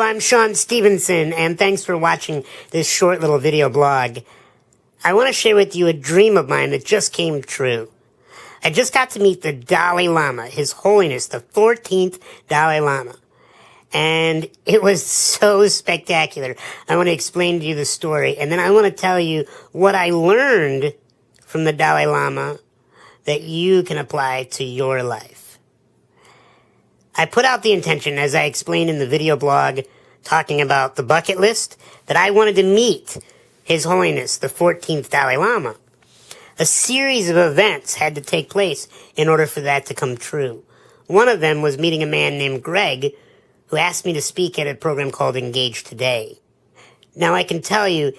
I'm Sean Stephenson, and thanks for watching this short little video blog. I want to share with you a dream of mine that just came true. I just got to meet the Dalai Lama, His Holiness, the 14th Dalai Lama. And it was so spectacular. I want to explain to you the story, and then I want to tell you what I learned from the Dalai Lama that you can apply to your life. I put out the intention, as I explained in the video blog, talking about the bucket list, that I wanted to meet His Holiness, the 14th Dalai Lama. A series of events had to take place in order for that to come true. One of them was meeting a man named Greg, who asked me to speak at a program called Engage Today. Now, I can tell you,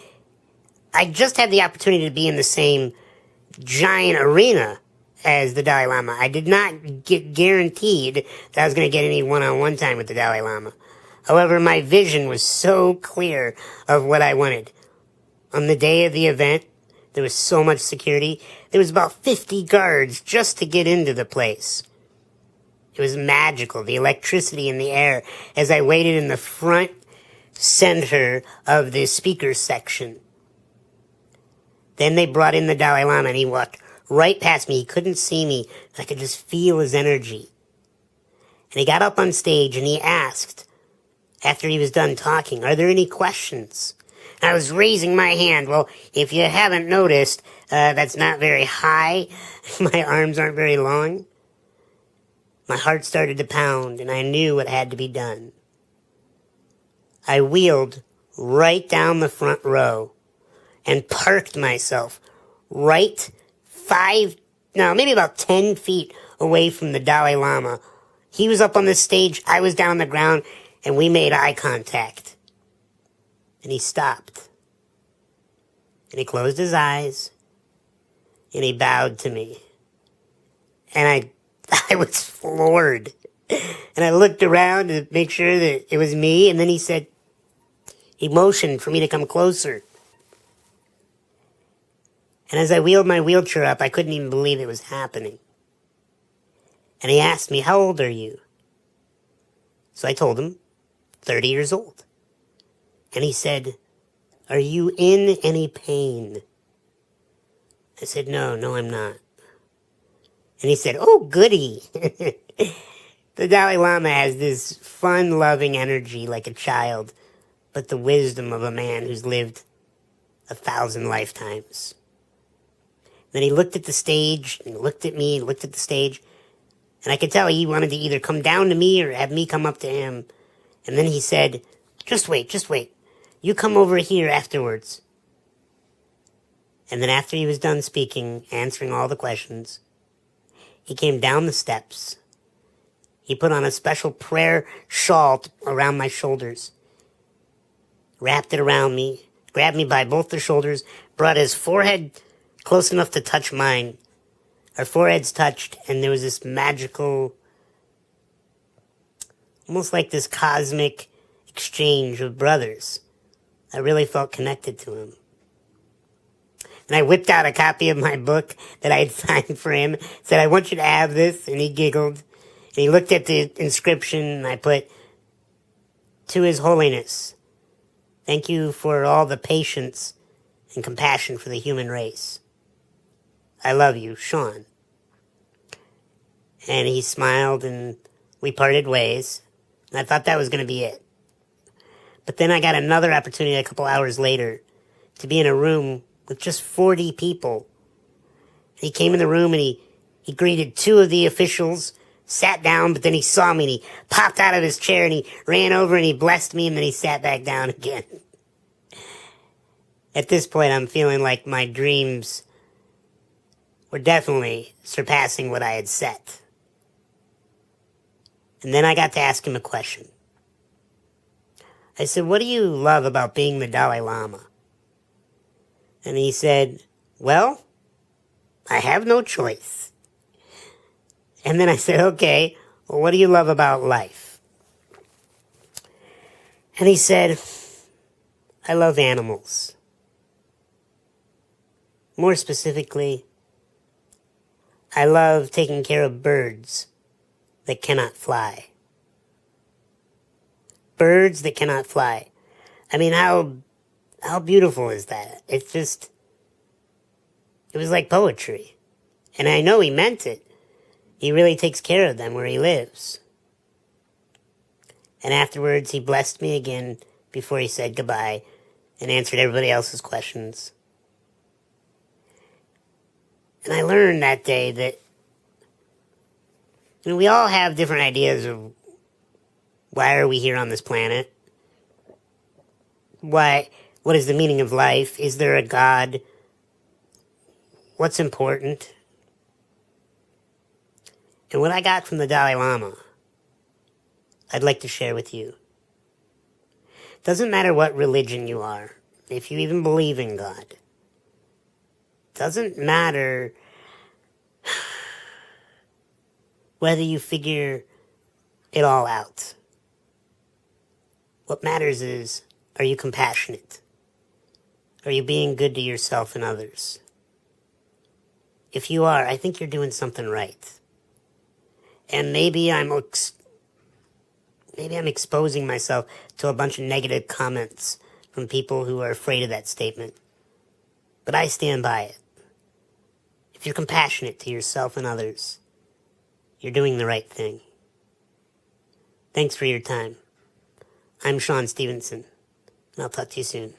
I just had the opportunity to be in the same giant arena as the Dalai Lama. I did not get guaranteed that I was going to get any one-on-one time with the Dalai Lama. However, my vision was so clear of what I wanted. On the day of the event, there was so much security. There was about 50 guards just to get into the place. It was magical, the electricity in the air, as I waited in the front center of the speakers section. Then they brought in the Dalai Lama, and he walked right past me. He couldn't see me. I could just feel his energy. And he got up on stage and he asked, after he was done talking, "Are there any questions?" And I was raising my hand. Well, if you haven't noticed, that's not very high. My arms aren't very long. My heart started to pound, and I knew what had to be done. I wheeled right down the front row and parked myself right maybe about 10 feet away from the Dalai Lama. He was up on the stage, I was down on the ground, and we made eye contact. And he stopped. And he closed his eyes, and he bowed to me. And I was floored. And I looked around to make sure that it was me, and then he motioned for me to come closer. And as I wheeled my wheelchair up, I couldn't even believe it was happening. And he asked me, "How old are you?" So I told him, 30 years old. And he said, "Are you in any pain?" I said, No, I'm not. And he said, "Oh, goody." The Dalai Lama has this fun, loving energy like a child, but the wisdom of a man who's lived 1,000 lifetimes. Then he looked at the stage, and looked at me, and looked at the stage, and I could tell he wanted to either come down to me or have me come up to him. And then he said, just wait. You come over here afterwards." And then after he was done speaking, answering all the questions, he came down the steps. He put on a special prayer shawl around my shoulders, wrapped it around me, grabbed me by both the shoulders, brought his forehead close enough to touch mine. Our foreheads touched, and there was this magical, almost like this cosmic exchange of brothers. I really felt connected to him. And I whipped out a copy of my book that I had signed for him, said, "I want you to have this," and he giggled. And he looked at the inscription, and I put, "To His Holiness, thank you for all the patience and compassion for the human race. I love you, Sean." And he smiled, and we parted ways. And I thought that was going to be it. But then I got another opportunity a couple hours later to be in a room with just 40 people. And he came in the room, and he greeted two of the officials, sat down, but then he saw me, and he popped out of his chair, and he ran over, and he blessed me, and then he sat back down again. At this point, I'm feeling like my dreams were definitely surpassing what I had set. And then I got to ask him a question. I said, "What do you love about being the Dalai Lama?" And he said, "Well, I have no choice." And then I said, "Okay, well, what do you love about life?" And he said, "I love animals. More specifically, I love taking care of birds that cannot fly. birds that cannot fly. I mean, how beautiful is that? It's just, it was like poetry. And I know he meant it. He really takes care of them where he lives. And afterwards, he blessed me again before he said goodbye and answered everybody else's questions. And I learned that day that, we all have different ideas of why are we here on this planet? What is the meaning of life? Is there a God? What's important? And what I got from the Dalai Lama, I'd like to share with you. Doesn't matter what religion you are, if you even believe in God. Doesn't matter whether you figure it all out. What matters is, are you compassionate? Are you being good to yourself and others? If you are, I think you're doing something right. And maybe I'm exposing myself to a bunch of negative comments from people who are afraid of that statement. But I stand by it. If you're compassionate to yourself and others, you're doing the right thing. Thanks for your time. I'm Stephenson, and I'll talk to you soon.